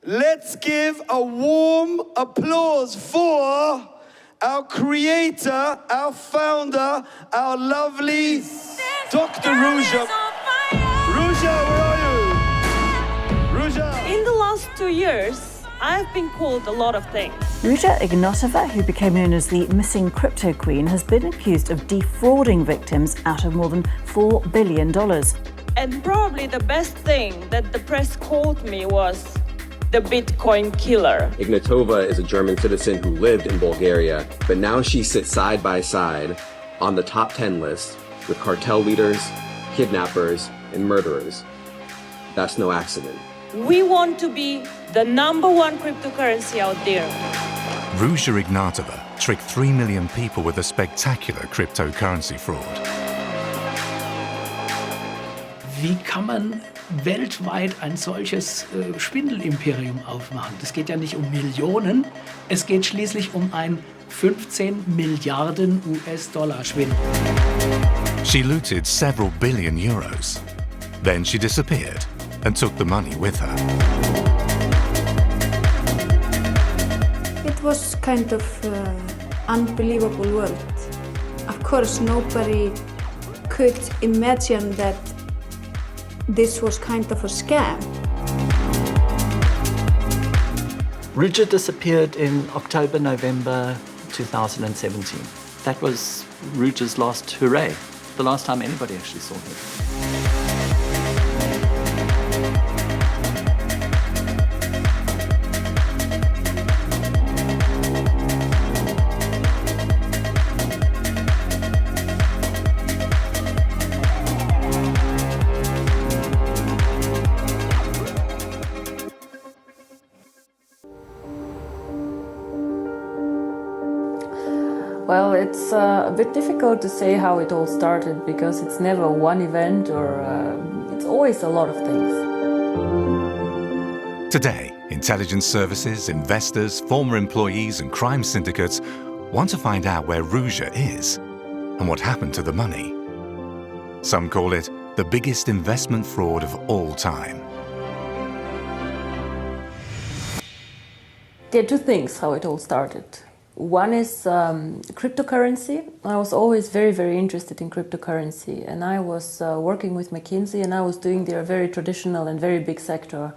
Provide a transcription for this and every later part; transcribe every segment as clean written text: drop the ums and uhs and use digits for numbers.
Let's give a warm applause for our creator, our founder, our lovely Dr. Ruja. Ruja, where are you? Ruja. In the last 2 years, I've been called a lot of things. Ruja Ignatova, who became known as the missing Cryptoqueen, has been accused of defrauding victims out of more than $4 billion. And probably the best thing that the press called me was the Bitcoin killer. Ignatova is a German citizen who lived in Bulgaria, but now she sits side by side on the top 10 list with cartel leaders, kidnappers, and murderers. That's no accident. We want to be the #1 cryptocurrency out there. Ruja Ignatova tricked 3 million people with a spectacular cryptocurrency fraud. Wie kann man weltweit ein solches Schwindelimperium aufmachen? Es geht ja nicht um Millionen, es geht schließlich um ein 15 Milliarden US-Dollar Schwindel. She looted several billion euros. Then she disappeared and took the money with her. It was kind of unbelievable world. Of course, nobody could imagine that this was kind of a scam. Ruja disappeared in October, November 2017. That was Ruja's last hooray, the last time anybody actually saw her. Well, it's a bit difficult to say how it all started because it's never one event or it's always a lot of things. Today, intelligence services, investors, former employees and crime syndicates want to find out where Ruja is and what happened to the money. Some call it the biggest investment fraud of all time. There are two things how it all started. One is cryptocurrency. I was always very, very interested in cryptocurrency, and I was working with McKinsey, and I was doing their very traditional and very big sector,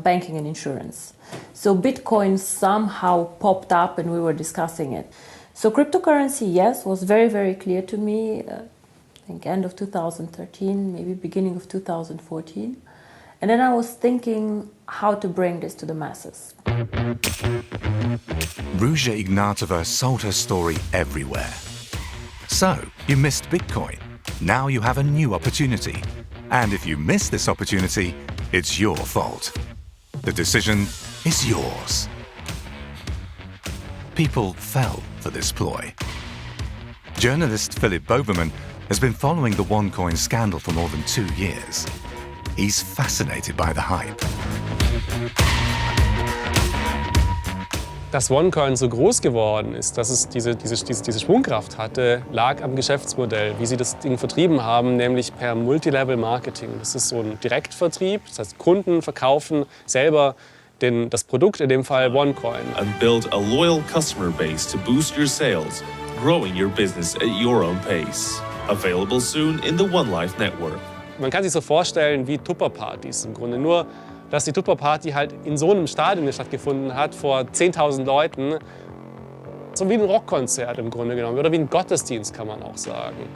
banking and insurance. So Bitcoin somehow popped up and we were discussing it. So cryptocurrency, yes, was very, very clear to me, I think end of 2013, maybe beginning of 2014. And then I was thinking how to bring this to the masses. Ruja Ignatova sold her story everywhere. So, you missed Bitcoin. Now you have a new opportunity. And if you miss this opportunity, it's your fault. The decision is yours. People fell for this ploy. Journalist Philip Boverman has been following the OneCoin scandal for more than 2 years. He's fascinated by the hype. Dass OneCoin so groß geworden ist, dass es diese Schwungkraft hatte, lag am Geschäftsmodell, wie sie das Ding vertrieben haben, nämlich per Multilevel-Marketing. Das ist so ein Direktvertrieb, das heißt Kunden verkaufen selber das Produkt, in dem Fall OneCoin. And build a loyal customer base to boost your sales, growing your business at your own pace. Available soon in the One Life Network. Man kann sich so vorstellen wie Tupperpartys im Grunde, nur dass die Tupperparty halt in so einem Stadion stattgefunden hat, vor 10.000 Leuten. So wie ein Rockkonzert im Grunde genommen, oder wie ein Gottesdienst kann man auch sagen.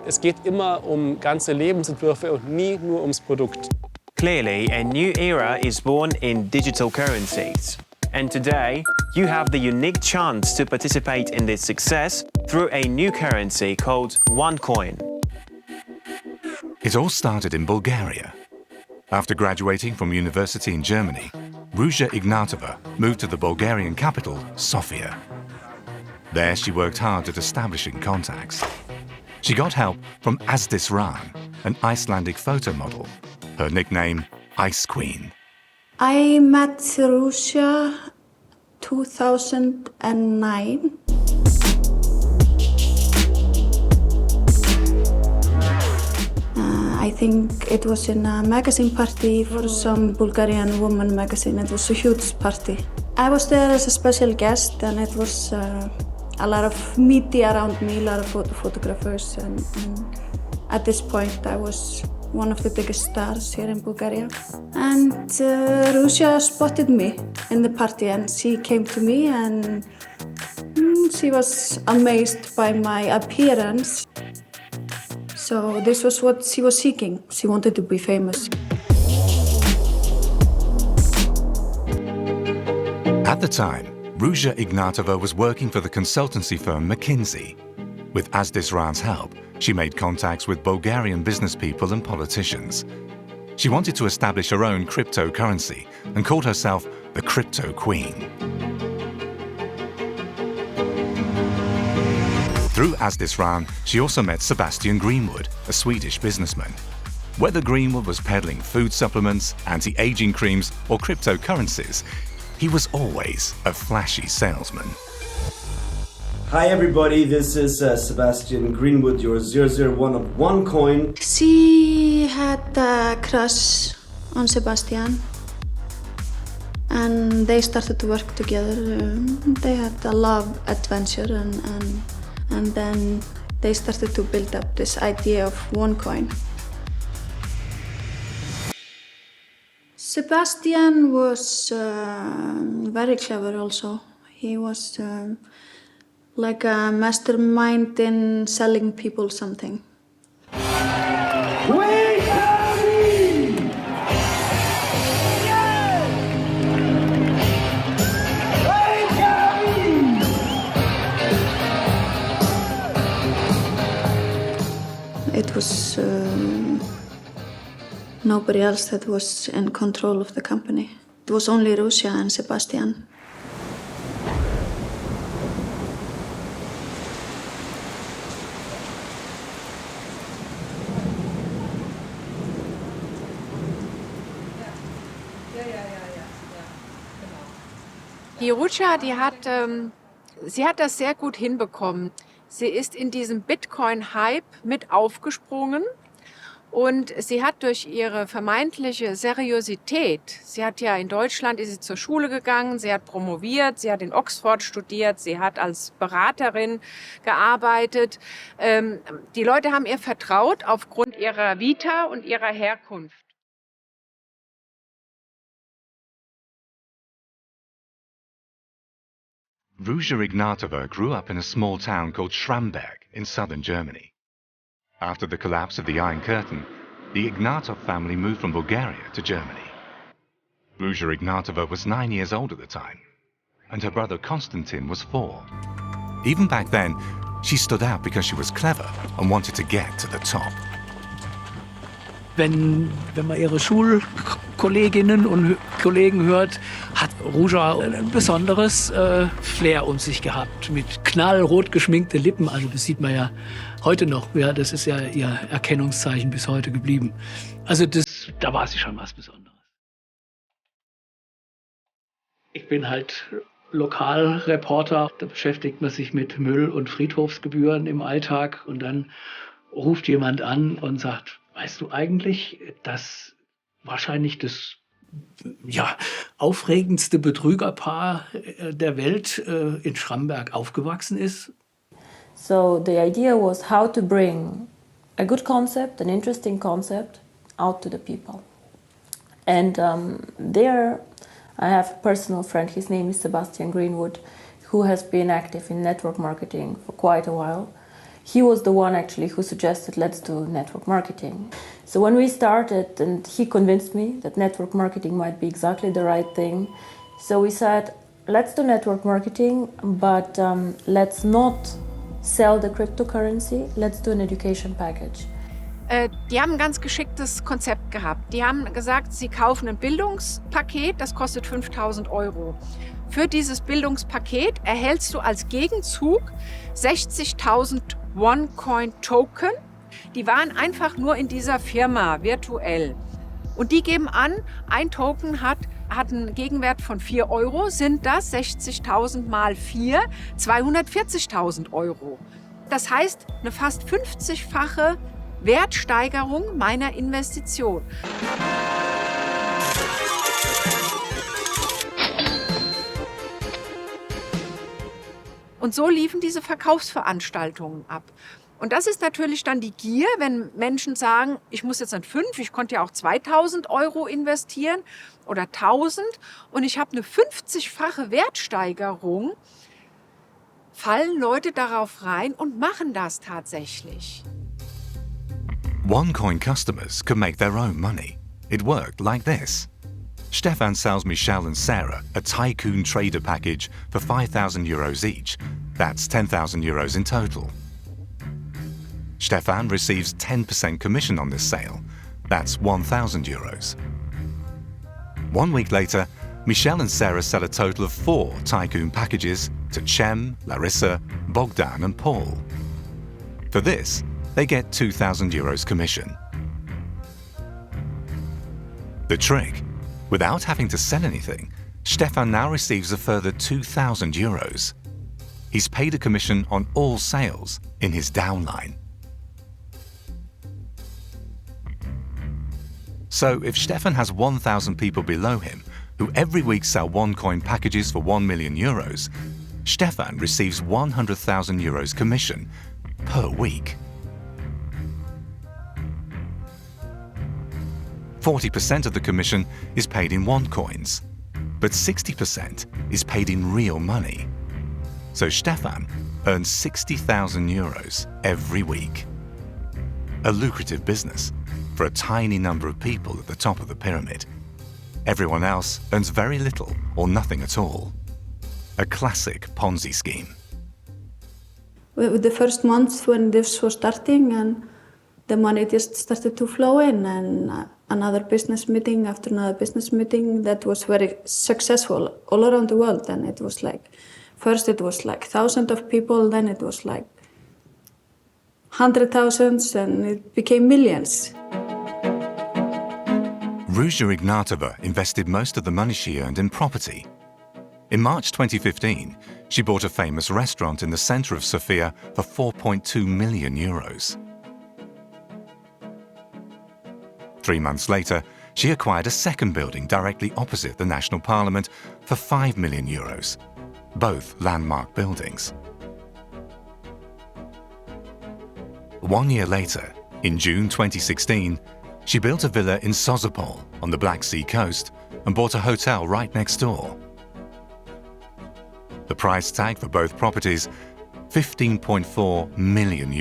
Es geht immer um ganze Lebensentwürfe und nie nur ums Produkt. Clearly, a new era is born in digital currencies. And today, you have the unique chance to participate in this success through a new currency called OneCoin. It all started in Bulgaria. After graduating from university in Germany, Ruja Ignatova moved to the Bulgarian capital, Sofia. There she worked hard at establishing contacts. She got help from Asdis Ran, an Icelandic photo model, her nickname Ice Queen. I met Ruja 2009. I think it was in a magazine party for some Bulgarian woman magazine. It was a huge party. I was there as a special guest, and it was a lot of media around me, a lot of photographers, and at this point I was one of the biggest stars here in Bulgaria. And Ruja spotted me in the party, and she came to me, and she was amazed by my appearance. So this was what she was seeking. She wanted to be famous. At the time, Ruja Ignatova was working for the consultancy firm McKinsey. With Asdisran's help, she made contacts with Bulgarian business people and politicians. She wanted to establish her own cryptocurrency and called herself the Cryptoqueen. Through Asdisran, she also met Sebastian Greenwood, a Swedish businessman. Whether Greenwood was peddling food supplements, anti-aging creams, or cryptocurrencies, he was always a flashy salesman. Hi everybody, this is Sebastian Greenwood, your 001 of OneCoin. She had a crush on Sebastian, and they started to work together. They had a love adventure, and then they started to build up this idea of OneCoin. Sebastian was very clever also. He was like a mastermind in selling people something. It was nobody else that was in control of the company. It was only Ruja and Sebastian. Die Ruja, sie hat das sehr gut hinbekommen. Sie ist in diesem Bitcoin-Hype mit aufgesprungen und sie hat durch ihre vermeintliche Seriosität, sie hat ja in Deutschland, ist sie zur Schule gegangen, sie hat promoviert, sie hat in Oxford studiert, sie hat als Beraterin gearbeitet. Die Leute haben ihr vertraut aufgrund ihrer Vita und ihrer Herkunft. Ruja Ignatova grew up in a small town called Schramberg in southern Germany. After the collapse of the Iron Curtain, the Ignatov family moved from Bulgaria to Germany. Ruja Ignatova was 9 years old at the time, and her brother Konstantin was 4. Even back then, she stood out because she was clever and wanted to get to the top. Wenn man ihre Schulkolleginnen und Kollegen hört, hat Ruja ein besonderes Flair um sich gehabt, mit knallrot geschminkte Lippen. Also das sieht man ja heute noch. Ja, das ist ja ihr Erkennungszeichen bis heute geblieben. Also da war sie schon was Besonderes. Ich bin halt Lokalreporter. Da beschäftigt man sich mit Müll- und Friedhofsgebühren im Alltag. Und dann ruft jemand an und sagt, weißt du eigentlich, dass wahrscheinlich das aufregendste Betrügerpaar der Welt in Schramberg aufgewachsen ist? So the idea was how to bring a good concept, an interesting concept, out to the people. And there I have a personal friend, his name is Sebastian Greenwood, who has been active in network marketing for quite a while. He was the one actually who suggested let's do network marketing. So when we started, and he convinced me that network marketing might be exactly the right thing, so we said let's do network marketing, but let's not sell the cryptocurrency, let's do an education package. Die haben ein ganz geschicktes Konzept gehabt. Die haben gesagt, sie kaufen ein Bildungspaket, das kostet 5.000 €. Für dieses Bildungspaket erhältst du als Gegenzug 60.000 OneCoin-Token. Die waren einfach nur in dieser Firma virtuell. Und die geben an, ein Token hat einen Gegenwert von 4 €, sind das 60.000 mal 4, 240.000 €. Das heißt, eine fast 50-fache Wertsteigerung meiner Investition. Und so liefen diese Verkaufsveranstaltungen ab. Und das ist natürlich dann die Gier, wenn Menschen sagen, ich muss jetzt nicht 5, ich konnte ja auch 2.000 € investieren oder 1.000 und ich habe eine 50-fache Wertsteigerung, fallen Leute darauf rein und machen das tatsächlich. OneCoin customers could make their own money. It worked like this. Stefan sells Michelle and Sarah a Tycoon trader package for €5,000 each. That's €10,000 in total. Stefan receives 10% commission on this sale. That's €1,000. 1 week later, Michelle and Sarah sell a total of 4 Tycoon packages to Cem, Larissa, Bogdan and Paul. For this, they get €2,000 commission. The trick? Without having to sell anything, Stefan now receives a further €2,000. He's paid a commission on all sales in his downline. So if Stefan has 1,000 people below him who every week sell OneCoin packages for €1 million, Stefan receives €100,000 commission per week. 40% of the commission is paid in OneCoins, but 60% is paid in real money. So Stefan earns €60,000 every week. A lucrative business for a tiny number of people at the top of the pyramid. Everyone else earns very little or nothing at all. A classic Ponzi scheme. With the first month when this was starting and the money just started to flow in and another business meeting after another business meeting that was very successful all around the world. And it was like, first it was like thousands of people, then it was like 100,000s and it became millions. Ruja Ignatova invested most of the money she earned in property. In March 2015, she bought a famous restaurant in the center of Sofia for €4.2 million. 3 months later, she acquired a second building directly opposite the National Parliament for €5 million, both landmark buildings. 1 year later, in June 2016, she built a villa in Sozopol on the Black Sea coast and bought a hotel right next door. The price tag for both properties, €15.4 million.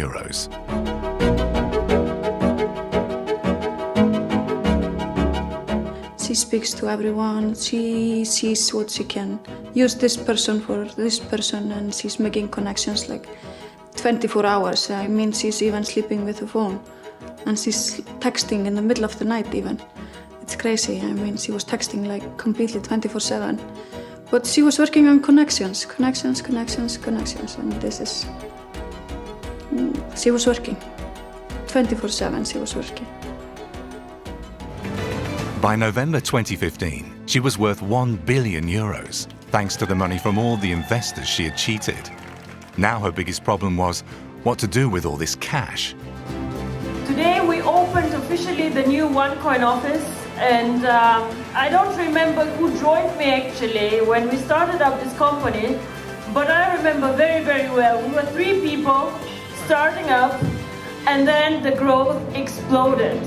She speaks to everyone, she sees what she can use this person for this person and she's making connections like 24 hours. I mean, she's even sleeping with the phone. And she's texting in the middle of the night even. It's crazy. I mean, she was texting like completely 24/7. But she was working on connections. And this is... She was working. 24/7 she was working. By November 2015, she was worth €1 billion, thanks to the money from all the investors she had cheated. Now her biggest problem was what to do with all this cash. Today we opened officially the new OneCoin office, and I don't remember who joined me actually when we started up this company, but I remember very, very well. We were 3 people starting up, and then the growth exploded.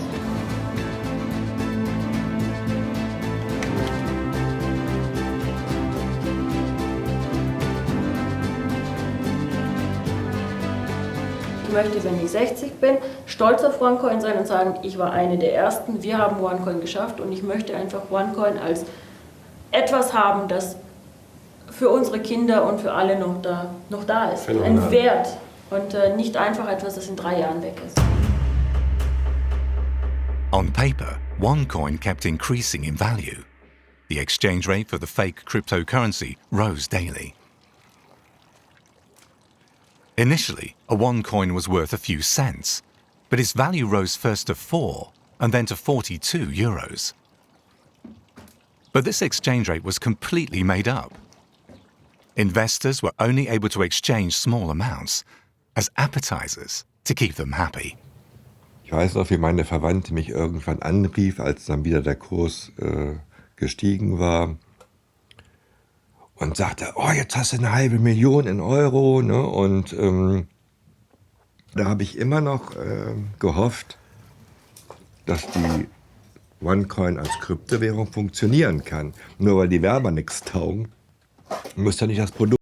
Ich möchte, wenn ich 60 bin, stolz auf OneCoin sein und sagen, ich war eine der Ersten, wir haben OneCoin geschafft und ich möchte einfach OneCoin als etwas haben, das für unsere Kinder und für alle noch da ist. Ein Wert und nicht einfach etwas, das in 3 Jahren weg ist. On paper, OneCoin kept increasing in value. The exchange rate for the fake cryptocurrency rose daily. Initially, a OneCoin was worth a few cents, but its value rose first to 4 and then to €42. But this exchange rate was completely made up. Investors were only able to exchange small amounts as appetizers to keep them happy. Ich weiß noch, wie meine Verwandte mich irgendwann anrief, als dann wieder der Kurs gestiegen war und sagte, oh, jetzt hast du 500.000 in Euro. Ne? Und da habe ich immer noch gehofft, dass die OneCoin als Kryptowährung funktionieren kann. Nur weil die Werber nichts taugen, muss ja nicht das Produkt.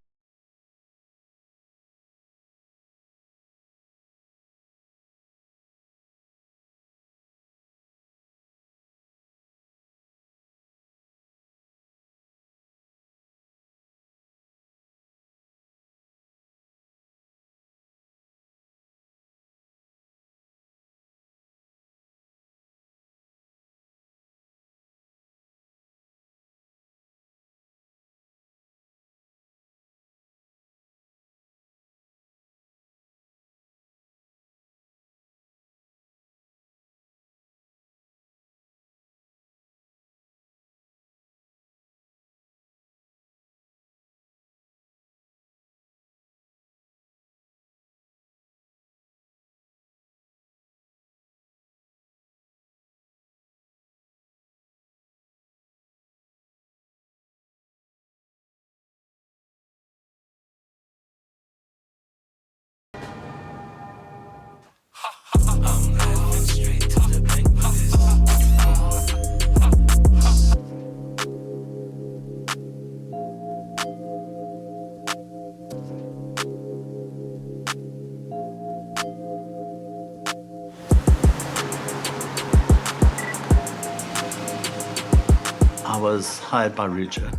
I was hired by Ruja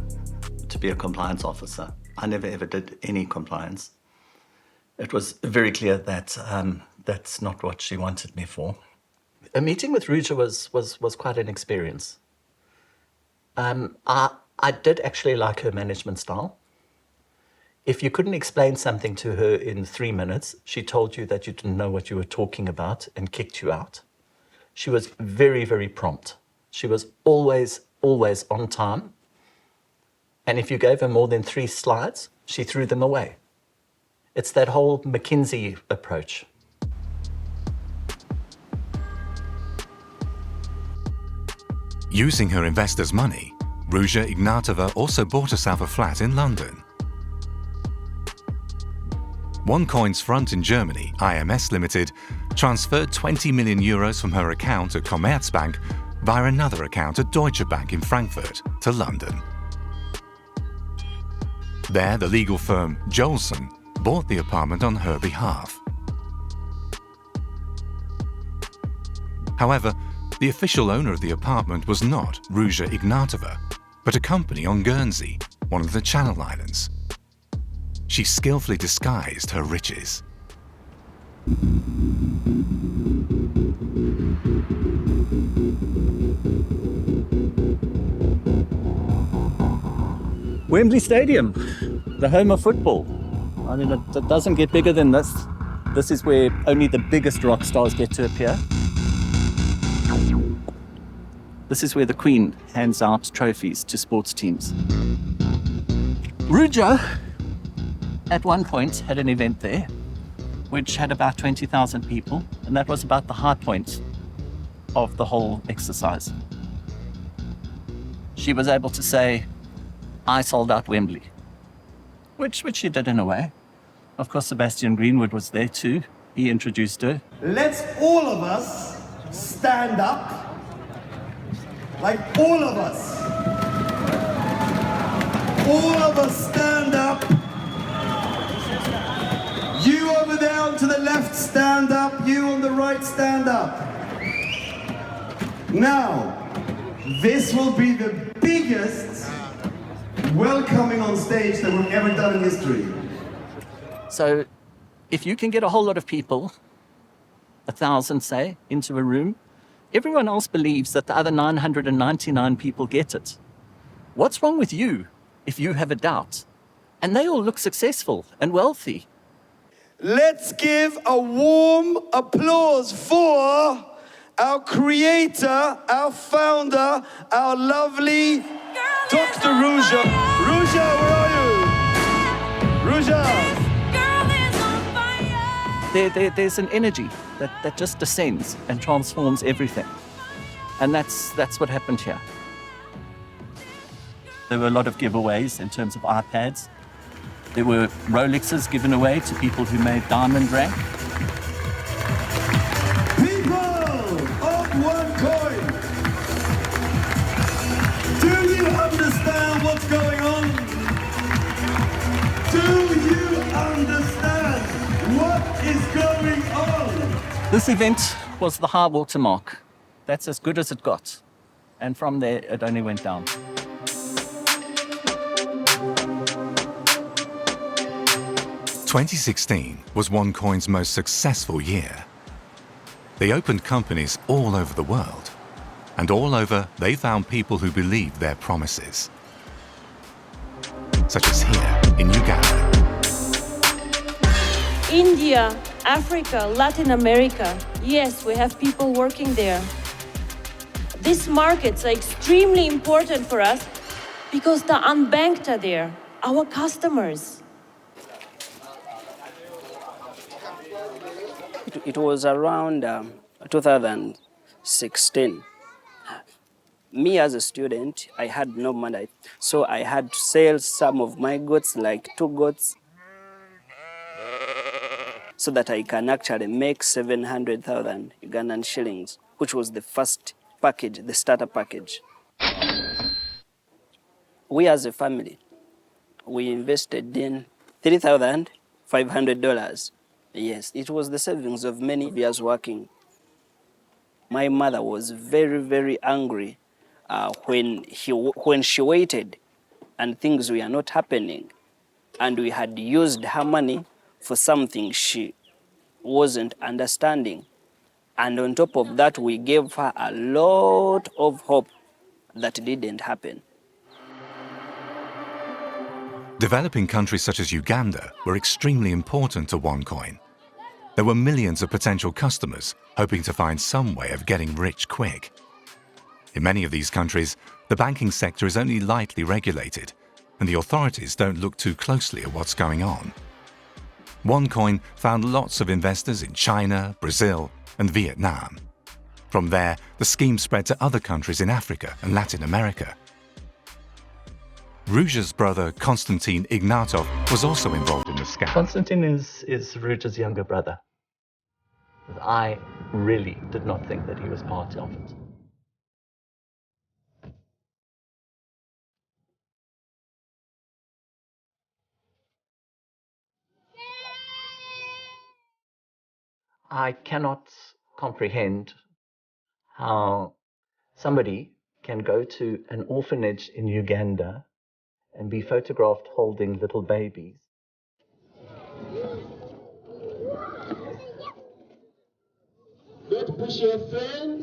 to be a compliance officer. I never ever did any compliance. It was very clear that that's not what she wanted me for. A meeting with Ruja was quite an experience. I did actually like her management style. If you couldn't explain something to her in 3 minutes, she told you that you didn't know what you were talking about and kicked you out. She was very, very prompt. She was always on time. And if you gave her more than 3 slides, she threw them away. It's that whole McKinsey approach. Using her investors' money, Ruja Ignatova also bought herself a flat in London. OneCoin's front in Germany, IMS Limited, transferred 20 million euros from her account at Commerzbank via another account at Deutsche Bank in Frankfurt to London. There, the legal firm Jolson bought the apartment on her behalf. However, the official owner of the apartment was not Ruja Ignatova, but a company on Guernsey, one of the Channel Islands. She skillfully disguised her riches. Wembley Stadium, the home of football. I mean, it doesn't get bigger than this. This is where only the biggest rock stars get to appear. This is where the Queen hands out trophies to sports teams. Ruja, at one point, had an event there, which had about 20,000 people, and that was about the high point of the whole exercise. She was able to say, I sold out Wembley, which she did in a way. Of course, Sebastian Greenwood was there too. He introduced her. Let's all of us stand up, like all of us. All of us stand up. You over there on to the left, stand up. You on the right, stand up. Now, this will be the biggest welcoming on stage that we've ever done in history. So if you can get a whole lot of people, 1,000 say, into a room, everyone else believes that the other 999 people get it. What's wrong with you if you have a doubt? And they all look successful and wealthy. Let's give a warm applause for our creator, our founder, our lovely Dr. Ruja. Ruja, where are you? Ruja. there's an energy that just descends and transforms everything. And that's what happened here. There were a lot of giveaways in terms of iPads. There were Rolexes given away to people who made diamond rank. People of OneCoin, do you understand what's going on? Do you understand what is going on? This event was the high water mark. That's as good as it got. And from there, it only went down. "2016 was OneCoin's most successful year. They opened companies all over the world, and all over they found people who believed their promises. Such as here in Uganda. India, Africa, Latin America. Yes, we have people working there. These markets are extremely important for us because the unbanked are there, our customers. It was around 2016. Me as a student, I had no money, so I had to sell some of my goods, like 2 goods, so that I can actually make 700,000 Ugandan shillings, which was the first package, the starter package. We as a family, we invested in $3,500. Yes, it was the savings of many years working. My mother was very, very angry when she waited and things were not happening, and we had used her money for something she wasn't understanding. And on top of that, we gave her a lot of hope that didn't happen. Developing countries such as Uganda were extremely important to OneCoin. There were millions of potential customers hoping to find some way of getting rich quick. In many of these countries, the banking sector is only lightly regulated, and the authorities don't look too closely at what's going on. OneCoin found lots of investors in China, Brazil, and Vietnam. From there, the scheme spread to other countries in Africa and Latin America. Ruja's brother, Konstantin Ignatov, was also involved in the scam. Konstantin is Ruja's younger brother. I really did not think that he was part of it. I cannot comprehend how somebody can go to an orphanage in Uganda and be photographed holding little babies.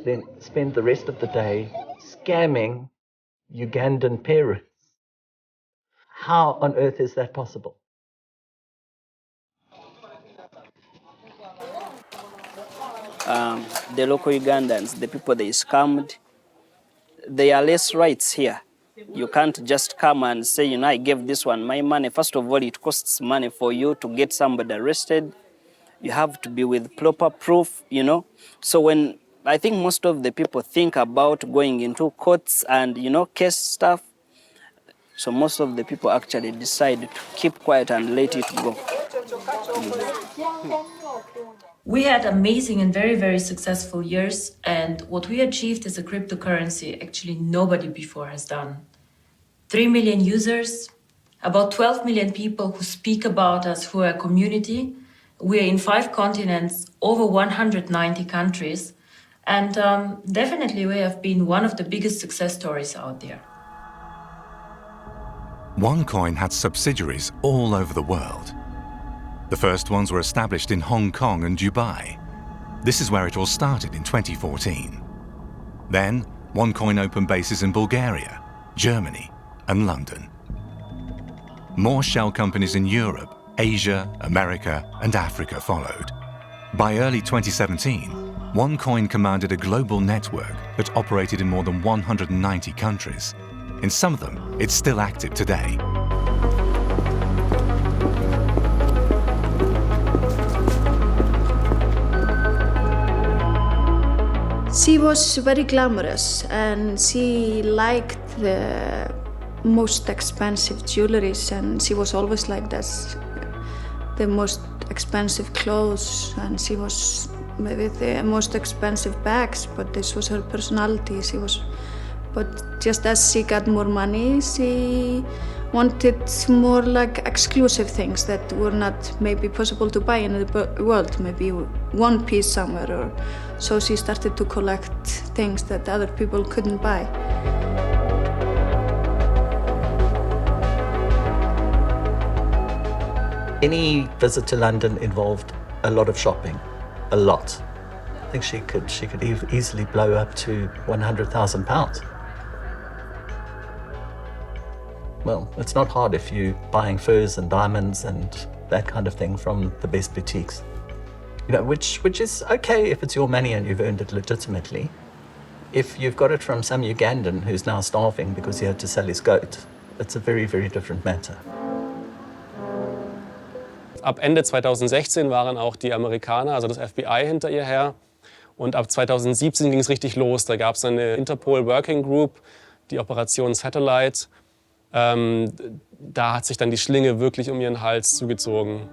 Then spend the rest of the day scamming Ugandan parents. How on earth is that possible? The local Ugandans, the people they scammed, they are less rights here. You can't just come and say, I gave this one my money. First of all, it costs money for you to get somebody arrested. You have to be with proper proof, So when I think most of the people think about going into courts and, case stuff, so most of the people actually decide to keep quiet and let it go. We had amazing and very, very successful years, and what we achieved as a cryptocurrency, actually nobody before has done. 3 million users, about 12 million people who speak about us, who are a community. We're in 5 continents, over 190 countries, and definitely we have been one of the biggest success stories out there. OneCoin had subsidiaries all over the world. The first ones were established in Hong Kong and Dubai. This is where it all started in 2014. Then, OneCoin opened bases in Bulgaria, Germany, and London. More shell companies in Europe, Asia, America, and Africa followed. By early 2017, OneCoin commanded a global network that operated in more than 190 countries. In some of them, it's still active today. She was very glamorous and she liked the most expensive jewelries, and she was always like this, the most expensive clothes, and she was maybe the most expensive bags, but this was her personality. But just as she got more money, she wanted more like exclusive things that were not maybe possible to buy in the world, maybe one piece somewhere, or so she started to collect things that other people couldn't buy. Any visit to London involved a lot of shopping, a lot. I think she could easily blow up to £100,000. Well, it's not hard if you're buying furs and diamonds and that kind of thing from the best boutiques. You know, which is okay if it's your money and you've earned it legitimately. If you've got it from some Ugandan who's now starving because he had to sell his goat, it's a very, very different matter. Ab Ende 2016 waren auch die Amerikaner, also das FBI, hinter ihr her. Und ab 2017 ging es richtig los. Da gab es eine Interpol Working Group, die Operation Satellite. Da hat sich dann die Schlinge wirklich um ihren Hals zugezogen.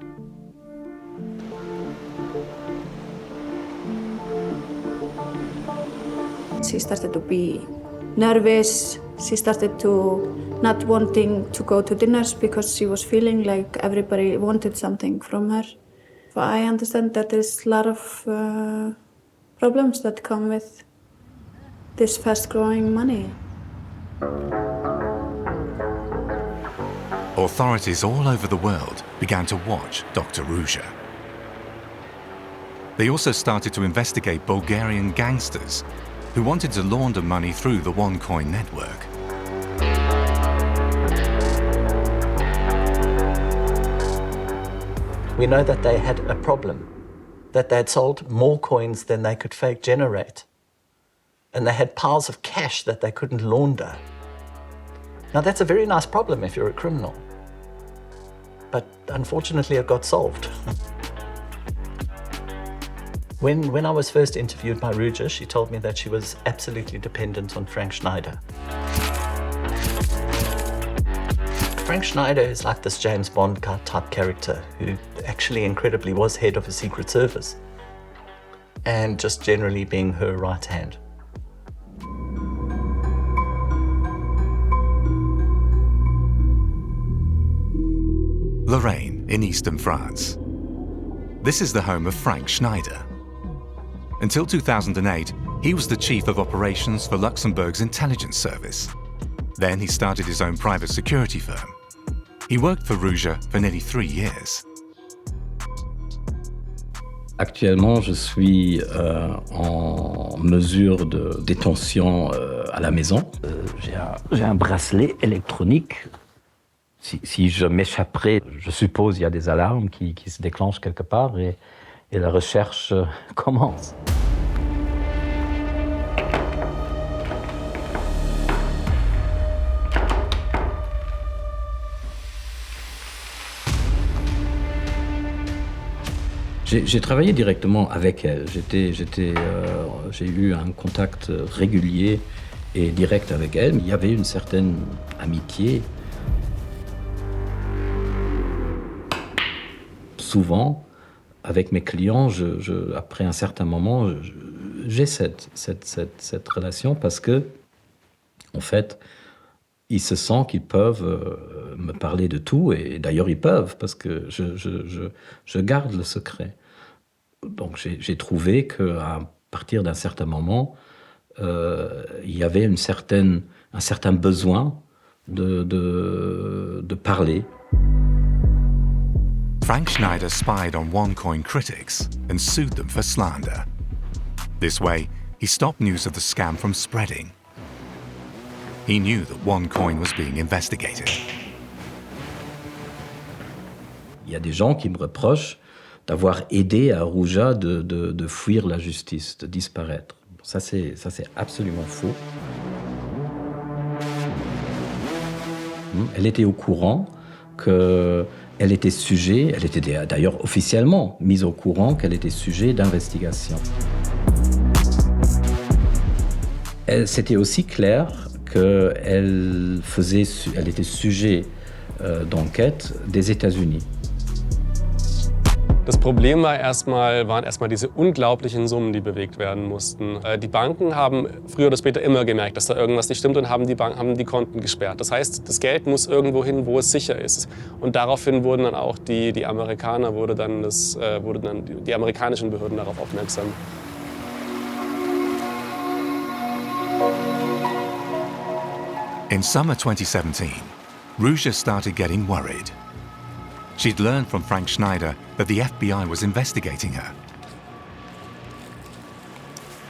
She started to be nervous. She started to not wanting to go to dinners because she was feeling like everybody wanted something from her. So I understand that there's a lot of problems that come with this fast-growing money. Authorities all over the world began to watch Dr. Ruja. They also started to investigate Bulgarian gangsters who wanted to launder money through the OneCoin network. We know that they had a problem, that they had sold more coins than they could fake generate. And they had piles of cash that they couldn't launder. Now that's a very nice problem if you're a criminal. But unfortunately it got solved. When I was first interviewed by Ruja, she told me that she was absolutely dependent on Frank Schneider. Frank Schneider is like this James Bond type character who actually incredibly was head of a secret service and just generally being her right hand. Lorraine in eastern France. This is the home of Frank Schneider. Until 2008, he was the chief of operations for Luxembourg's intelligence service. Then he started his own private security firm. He worked for Ruja for nearly 3 years. Actuellement, je suis en mesure de détention à la maison. J'ai un bracelet électronique. Si je m'échapperais, je suppose qu'il y a des alarmes qui se déclenchent quelque part et la recherche commence. J'ai travaillé directement avec elle. J'ai eu un contact régulier et direct avec elle. Il y avait une certaine amitié. Souvent, avec mes clients, après un certain moment, j'ai cette relation parce que, en fait, ils se sentent qu'ils peuvent me parler de tout, et d'ailleurs ils peuvent, parce que je garde le secret. Donc j'ai trouvé qu'à partir d'un certain moment, il y avait un certain besoin de parler. Frank Schneider spied on OneCoin critics and sued them for slander. This way, he stopped news of the scam from spreading. He knew that OneCoin was being investigated. Il y a des gens qui me reprochent d'avoir aidé à Ruja de fuir la justice, de disparaître. Ça, c'est absolument faux. Elle était au courant qu'elle était sujet, elle était d'ailleurs officiellement mise au courant qu'elle était sujet d'investigation. C'était aussi clair qu'elle était sujet d'enquête des États-Unis. Das Problem waren erstmal diese unglaublichen Summen, die bewegt werden mussten. Die Banken haben früher oder später immer gemerkt, dass da irgendwas nicht stimmt und haben die Konten gesperrt. Das heißt, das Geld muss irgendwo hin, wo es sicher ist. Und daraufhin wurden dann auch die amerikanischen Behörden darauf aufmerksam. In summer 2017, Ruja started getting worried. She'd learned from Frank Schneider that the FBI was investigating her.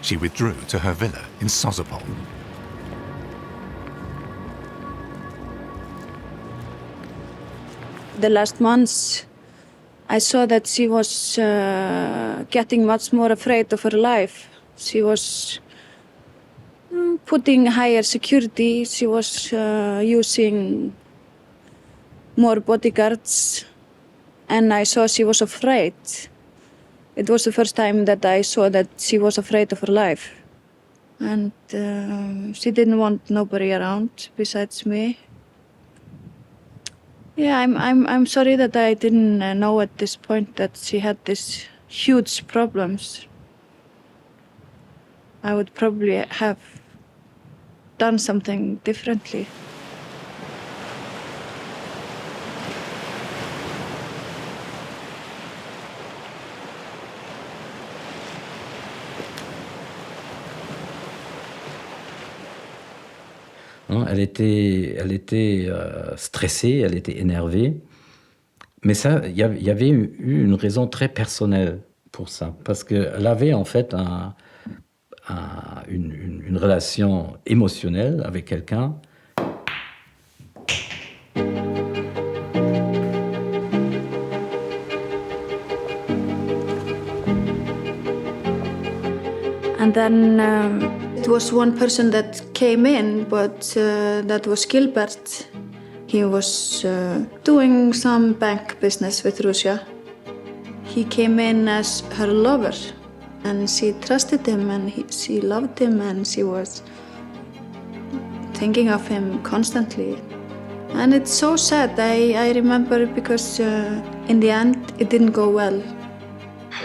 She withdrew to her villa in Sozopol. The last months, I saw that she was getting much more afraid of her life. She was putting higher security. She was using more bodyguards. And I saw she was afraid. It was the first time that I saw that she was afraid of her life. And she didn't want nobody around besides me. Yeah, I'm sorry that I didn't know at this point that she had these huge problems. I would probably have done something differently. Elle était stressée, elle était énervée. Mais ça, il y avait eu une raison très personnelle pour ça. Parce qu'elle avait en fait une relation émotionnelle avec quelqu'un. And then it was one person that came in, but that was Gilbert. He was doing some bank business with Ruja. He came in as her lover, and she trusted him, and she loved him, and she was thinking of him constantly. And it's so sad. I remember because in the end it didn't go well.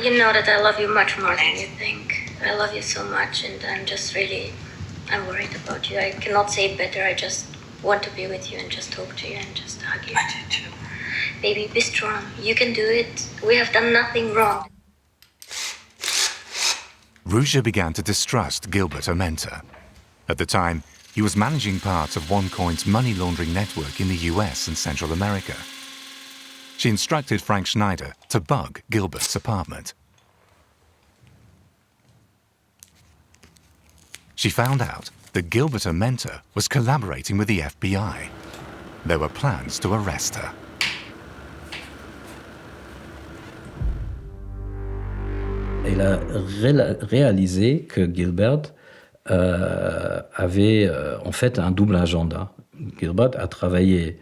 You know that I love you much more than you think. I love you so much, and I'm worried about you. I cannot say it better. I just want to be with you and just talk to you and just hug you. I do too. Baby, be strong. You can do it. We have done nothing wrong. Ruja began to distrust Gilbert, her mentor. At the time, he was managing parts of OneCoin's money laundering network in the US and Central America. She instructed Frank Schneider to bug Gilbert's apartment. She found out that Gilbert, her mentor, was collaborating with the FBI. There were plans to arrest her. Elle a réalisé que Gilbert avait en fait un double agenda. Gilbert a travaillé,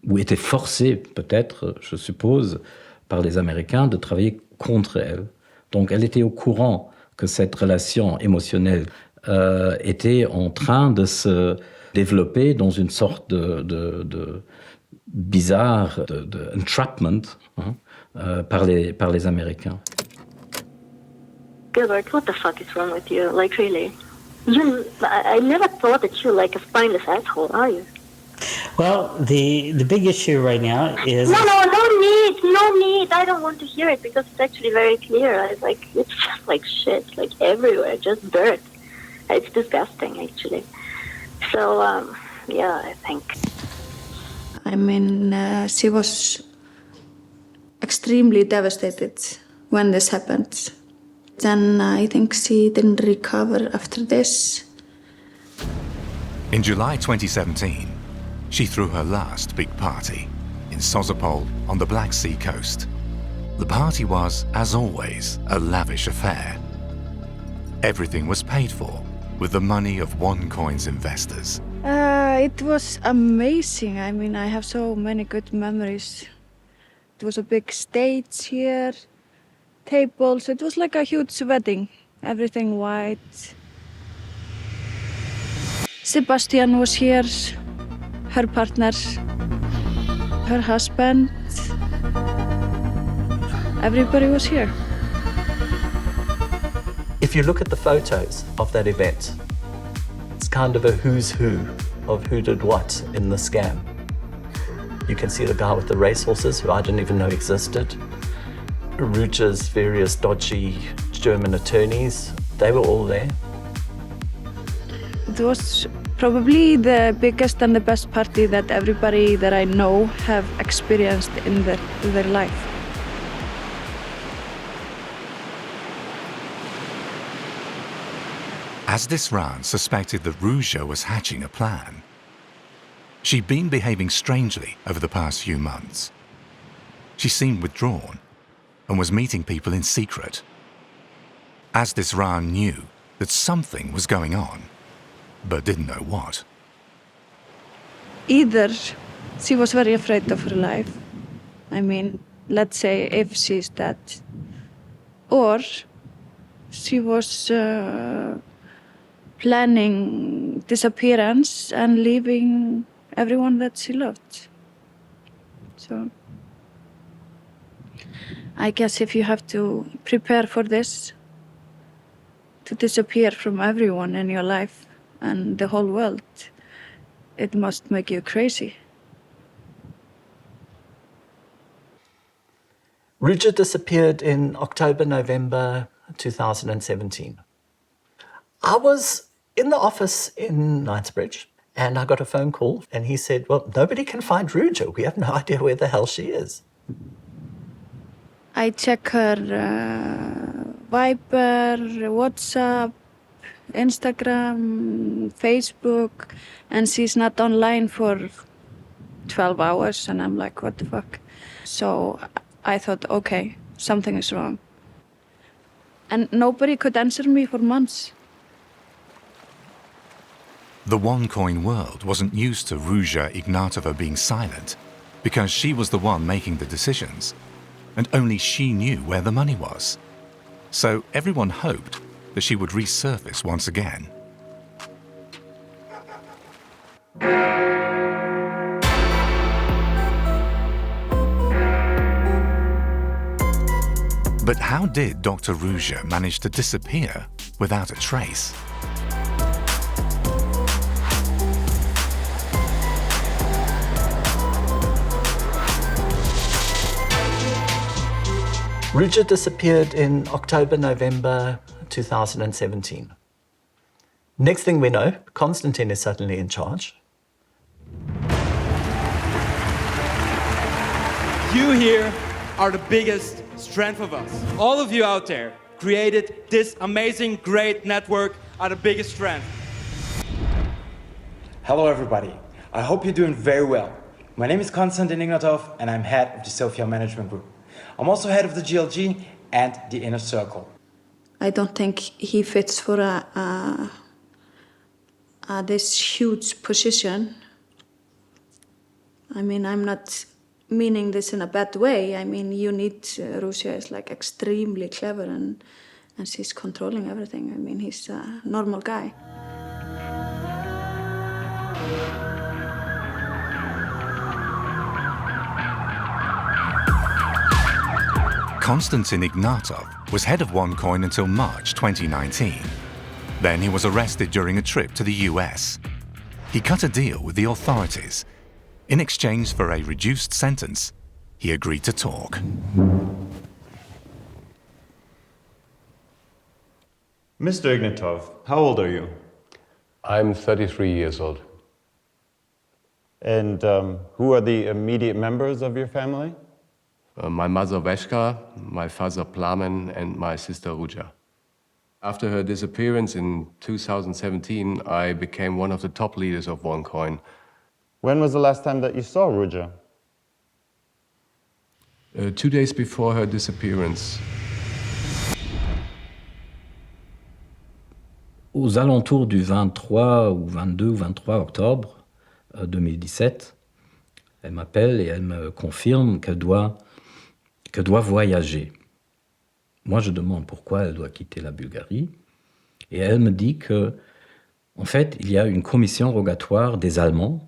ou était forcé peut-être, je suppose, par les Américains de travailler contre elle. Donc elle était au courant que cette relation émotionnelle était en train de se développer dans une sorte de bizarre de entrapment par les Américains. Gilbert, what the fuck is wrong with you? Like, really? I never thought that you're like a spineless asshole, are you? Well, the big issue right now is... No need. I don't want to hear it because it's actually very clear. It's just like shit, like everywhere, just dirt. It's disgusting, actually. So, yeah, I think. I mean, she was extremely devastated when this happened. Then I think she didn't recover after this. In July 2017, she threw her last big party in Sozopol on the Black Sea coast. The party was, as always, a lavish affair. Everything was paid for with the money of OneCoin's investors. It was amazing. I mean, I have so many good memories. It was a big stage here, tables. It was like a huge wedding. Everything white. Sebastian was here, her partner, her husband. Everybody was here. If you look at the photos of that event, it's kind of a who's who of who did what in the scam. You can see the guy with the racehorses, who I didn't even know existed. Ruja's various dodgy German attorneys, they were all there. It was probably the biggest and the best party that everybody that I know have experienced in their life. Asdisran suspected that Ruja was hatching a plan. She'd been behaving strangely over the past few months. She seemed withdrawn and was meeting people in secret. Asdisran knew that something was going on, but didn't know what. Either she was very afraid of her life. I mean, let's say if she's dead. Or she was planning disappearance and leaving everyone that she loved. So I guess if you have to prepare for this, to disappear from everyone in your life and the whole world, it must make you crazy. Ruja disappeared in October, November 2017. I was in the office in Knightsbridge and I got a phone call and he said, well, nobody can find Ruja. We have no idea where the hell she is. I check her Viber, WhatsApp, Instagram, Facebook, and she's not online for 12 hours and I'm like, what the fuck? So I thought, okay, something is wrong. And nobody could answer me for months. The OneCoin world wasn't used to Ruja Ignatova being silent because she was the one making the decisions, and only she knew where the money was. So everyone hoped that she would resurface once again. But how did Dr. Ruja manage to disappear without a trace? Ruja disappeared in October, November 2017. Next thing we know, Konstantin is suddenly in charge. You here are the biggest strength of us. All of you out there created this amazing, great network are the biggest strength. Hello everybody, I hope you're doing very well. My name is Konstantin Ignatov and I'm head of the Sofia Management Group. I'm also head of the GLG and the Inner Circle. I don't think he fits for this huge position. I mean, I'm not meaning this in a bad way. I mean, you need, Ruja is like extremely clever and she's controlling everything. I mean, he's a normal guy. Konstantin Ignatov was head of OneCoin until March 2019. Then he was arrested during a trip to the US. He cut a deal with the authorities. In exchange for a reduced sentence, he agreed to talk. Mr. Ignatov, how old are you? I'm 33 years old. And who are the immediate members of your family? My mother Veshka, my father Plamen, and my sister Ruja. After her disappearance in 2017, I became one of the top leaders of OneCoin. When was the last time that you saw Ruja? 2 days before her disappearance. Aux alentours du 23 ou 22 ou 23 octobre 2017, elle m'appelle et elle me confirme qu'elle doit voyager. Moi, je demande pourquoi elle doit quitter la Bulgarie. Et elle me dit que En fait, il y a une commission rogatoire des Allemands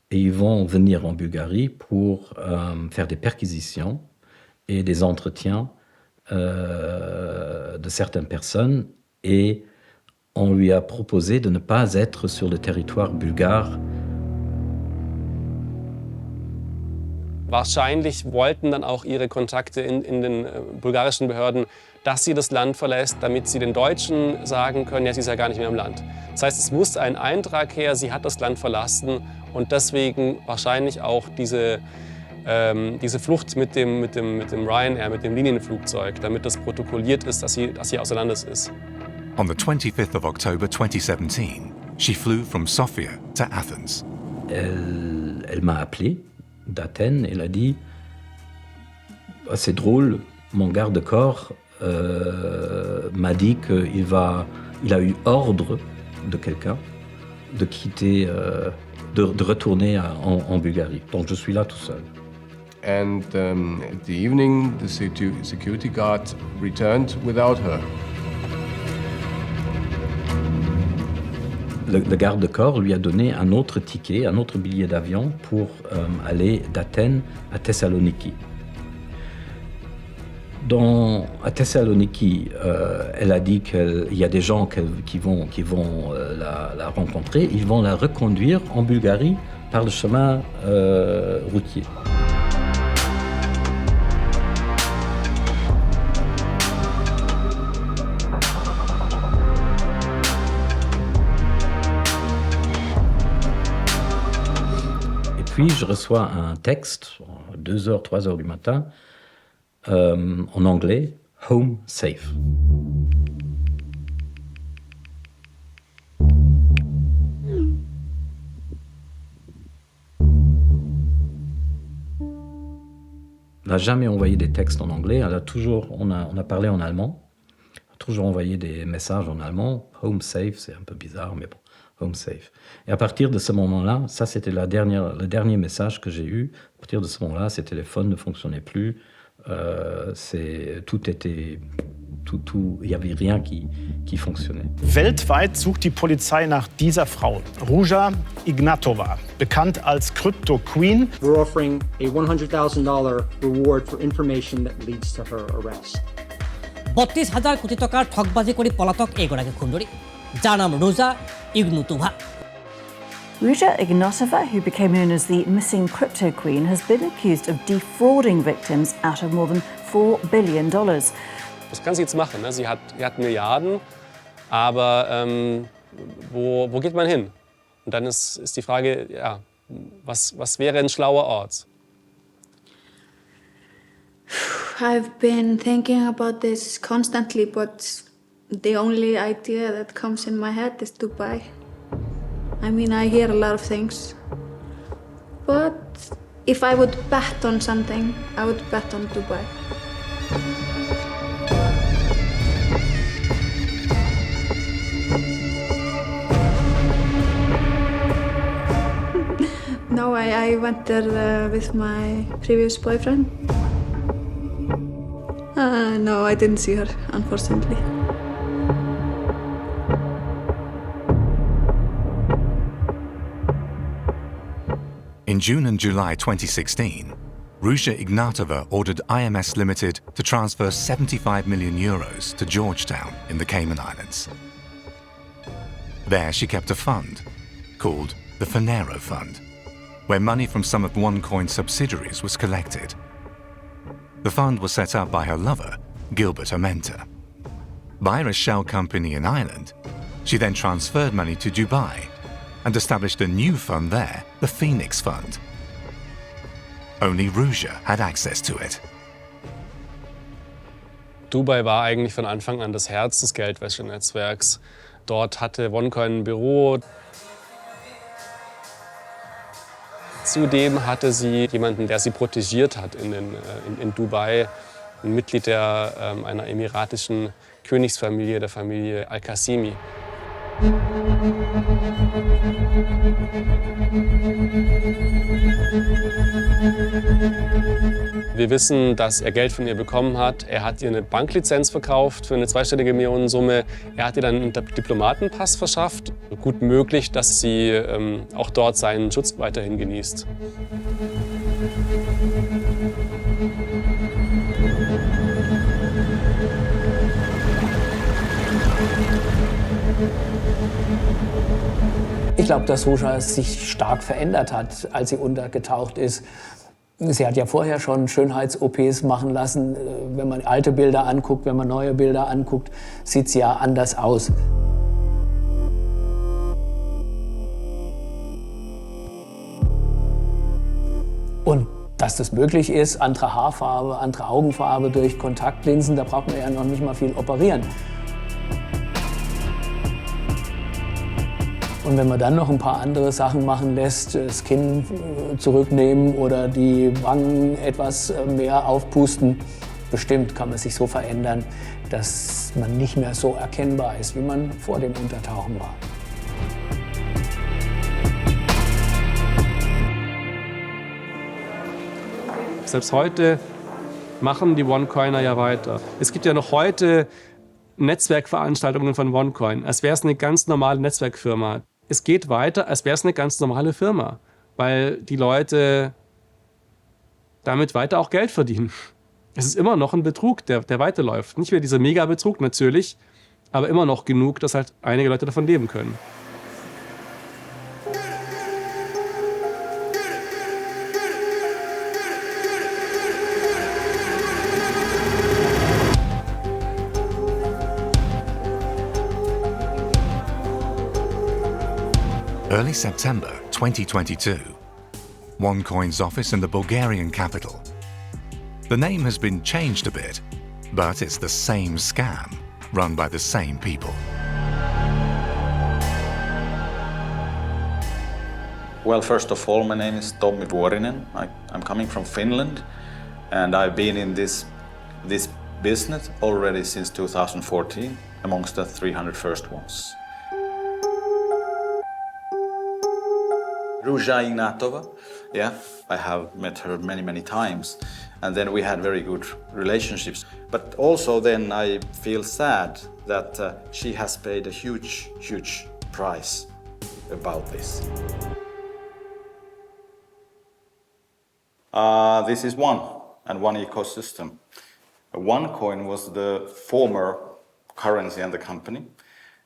et ils vont venir en Bulgarie pour faire des perquisitions et des entretiens de certaines personnes et on lui a proposé de ne pas être sur le territoire bulgare. Wahrscheinlich wollten dann auch ihre Kontakte in den bulgarischen Behörden, dass sie das Land verlässt, damit sie den Deutschen sagen können, ja, sie ist ja gar nicht mehr im Land. Das heißt, es muss ein Eintrag her, sie hat das Land verlassen und deswegen wahrscheinlich auch diese Flucht mit dem Ryanair, mit dem Linienflugzeug, damit das protokolliert ist, dass sie außer Landes ist. On the 25th of October 2017, she flew from Sofia to Athens. Elle m'a appelé d'Athènes, elle a dit « C'est drôle, mon garde-corps m'a dit qu'il a eu ordre de quelqu'un de quitter, de retourner en Bulgarie. Donc je suis là tout seul. » And at the evening, the security guard returned without her. Le garde-corps lui a donné un autre ticket, un autre billet d'avion pour aller d'Athènes à Thessaloniki. À Thessaloniki, elle a dit qu'il y a des gens qui vont la rencontrer. Ils vont la reconduire en Bulgarie par le chemin routier. Puis je reçois un texte, 2h, 3h du matin, en anglais, « Home safe ». Elle n'a jamais envoyé des textes en anglais, on a parlé en allemand, elle a toujours envoyé des messages en allemand. « Home safe », c'est un peu bizarre, mais bon. Home safe. Et à partir de ce moment-là, ça c'était le dernier message que j'ai eu. À partir de ce moment-là, ces téléphones ne fonctionnaient plus. Il n'y avait rien qui fonctionnait. Weltweit sucht die Polizei nach dieser Frau, Ruja Ignatova, bekannt als Cryptoqueen. We're offering a $100,000 reward for information that leads to her arrest. 32,000 কোটি টাকার ঠকবাজি করে পলাতক এগোরাকে খুন্ডরি যার নাম রোজা ইগনোটোভা। Ruja Ignatova, who became known as the missing Cryptoqueen, has been accused of defrauding victims out of more than $4 billion. Was kann sie jetzt machen? Ne? Sie hat Milliarden, aber wo geht man hin? Und dann ist die Frage, ja, was wäre ein schlauer Ort? I've been thinking about this constantly, but the only idea that comes in my head is Dubai. I mean, I hear a lot of things. But if I would bet on something, I would bet on Dubai. No, I went there with my previous boyfriend. No, I didn't see her, unfortunately. In June and July 2016, Ruja Ignatova ordered IMS Limited to transfer 75 million euros to Georgetown in the Cayman Islands. There she kept a fund called the Finero Fund, where money from some of OneCoin's subsidiaries was collected. The fund was set up by her lover, Gilbert Amenta. Via a shell company in Ireland, she then transferred money to Dubai and established a new fund there, the Phoenix Fund. Only Ruja had access to it. Dubai war eigentlich von Anfang an das Herz des Geldwäschenetzwerks. Dort hatte OneCoin ein Büro. Zudem hatte sie jemanden, der sie protegiert hat in Dubai, ein Mitglied einer emiratischen Königsfamilie, der Familie Al-Qasimi. Wir wissen, dass er Geld von ihr bekommen hat. Er hat ihr eine Banklizenz verkauft für eine zweistellige Millionensumme. Er hat ihr dann einen Diplomatenpass verschafft. Gut möglich, dass sie auch dort seinen Schutz weiterhin genießt. Ich glaube, dass Ruja sich stark verändert hat, als sie untergetaucht ist. Sie hat ja vorher schon Schönheits-OPs machen lassen. Wenn man alte Bilder anguckt, wenn man neue Bilder anguckt, sieht sie ja anders aus. Und dass das möglich ist, andere Haarfarbe, andere Augenfarbe durch Kontaktlinsen, da braucht man ja noch nicht mal viel operieren. Und wenn man dann noch ein paar andere Sachen machen lässt, das Kinn zurücknehmen oder die Wangen etwas mehr aufpusten, bestimmt kann man sich so verändern, dass man nicht mehr so erkennbar ist, wie man vor dem Untertauchen war. Selbst heute machen die OneCoiner ja weiter. Es gibt ja noch heute Netzwerkveranstaltungen von OneCoin, als wäre es eine ganz normale Netzwerkfirma. Es geht weiter, als wäre es eine ganz normale Firma, weil die Leute damit weiter auch Geld verdienen. Es ist immer noch ein Betrug, der weiterläuft. Nicht mehr dieser Mega-Betrug natürlich, aber immer noch genug, dass halt einige Leute davon leben können. Early September 2022, OneCoin's office in the Bulgarian capital. The name has been changed a bit, but it's the same scam, run by the same people. Well, first of all, my name is Tommi Vuorinen. I'm coming from Finland, and I've been in this business already since 2014, amongst the 300 first ones. Ruja Ignatova, yeah, I have met her many, many times, and then we had very good relationships. But also then I feel sad that she has paid a huge, huge price about this. This is one ecosystem. OneCoin was the former currency and the company.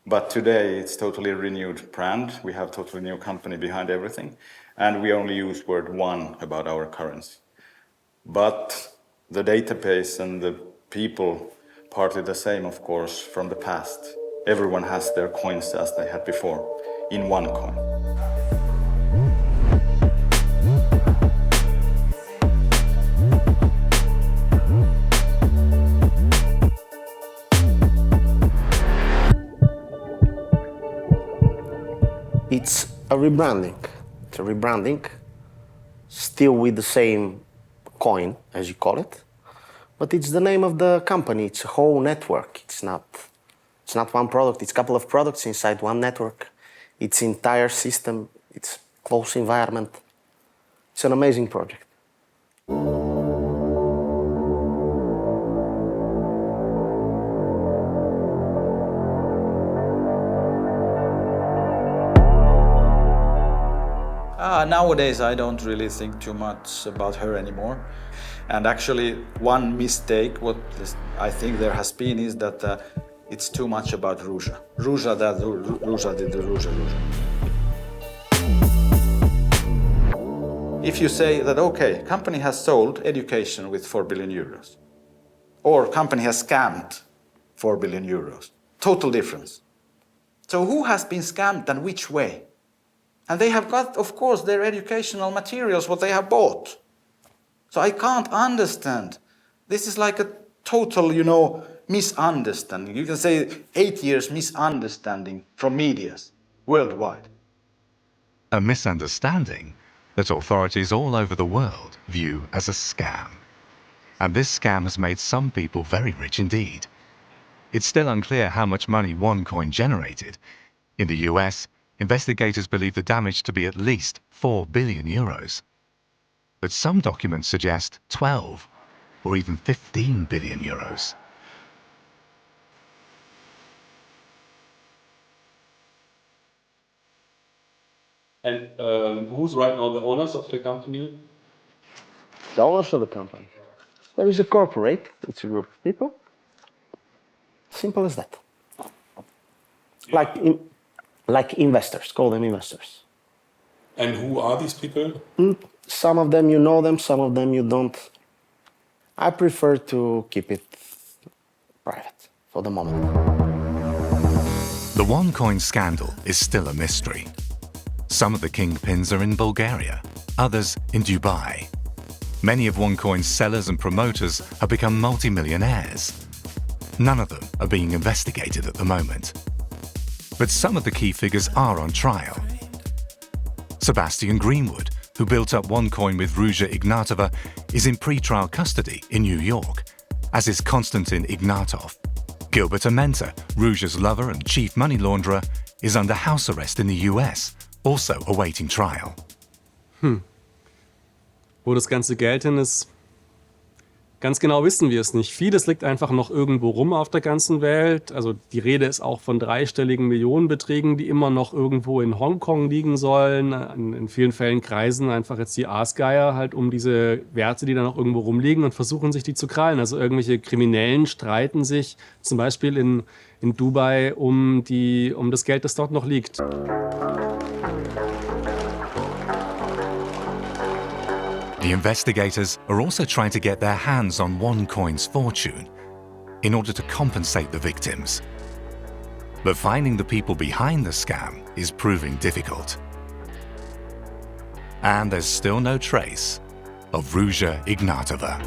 But today it's totally renewed brand. We have totally new company behind everything. And we only use word one about our currency. But the database and the people, partly the same, of course, from the past. Everyone has their coins as they had before in OneCoin. It's a rebranding. It's a rebranding, still with the same coin, as you call it, but it's the name of the company. It's a whole network. It's not one product. It's a couple of products inside one network. It's entire system. It's close environment. It's an amazing project. Nowadays, I don't really think too much about her anymore. And actually, one mistake, what I think there has been, is that it's too much about Ruja. Ruja did the Ruja. If you say that, okay, company has sold education with 4 billion euros, or company has scammed 4 billion euros, total difference. So who has been scammed and which way? And they have got, of course, their educational materials, what they have bought. So I can't understand. This is like a total, misunderstanding. You can say 8 years misunderstanding from medias worldwide. A misunderstanding that authorities all over the world view as a scam. And this scam has made some people very rich indeed. It's still unclear how much money OneCoin generated. In the US, investigators believe the damage to be at least 4 billion euros. But some documents suggest 12 or even 15 billion euros. And who's right now the owners of the company? The owners of the company. There is a corporate, it's a group of people. Simple as that. Like investors, call them investors. And who are these people? Some of them you know them, some of them you don't. I prefer to keep it private for the moment. The OneCoin scandal is still a mystery. Some of the kingpins are in Bulgaria, others in Dubai. Many of OneCoin's sellers and promoters have become multimillionaires. None of them are being investigated at the moment. But some of the key figures are on trial. Sebastian Greenwood, who built up OneCoin with Ruja Ignatova, is in pre-trial custody in New York, as is Konstantin Ignatov. Gilbert Amenta, Ruja's lover and chief money launderer, is under house arrest in the US, also awaiting trial. Wo das ganze Geld hin ist, ganz genau wissen wir es nicht. Vieles liegt einfach noch irgendwo rum auf der ganzen Welt. Also die Rede ist auch von dreistelligen Millionenbeträgen, die immer noch irgendwo in Hongkong liegen sollen. In vielen Fällen kreisen einfach jetzt die Aasgeier halt um diese Werte, die da noch irgendwo rumliegen und versuchen sich die zu krallen. Also irgendwelche Kriminellen streiten sich zum Beispiel in Dubai um das Geld, das dort noch liegt. The investigators are also trying to get their hands on OneCoin's fortune in order to compensate the victims. But finding the people behind the scam is proving difficult. And there's still no trace of Ruja Ignatova.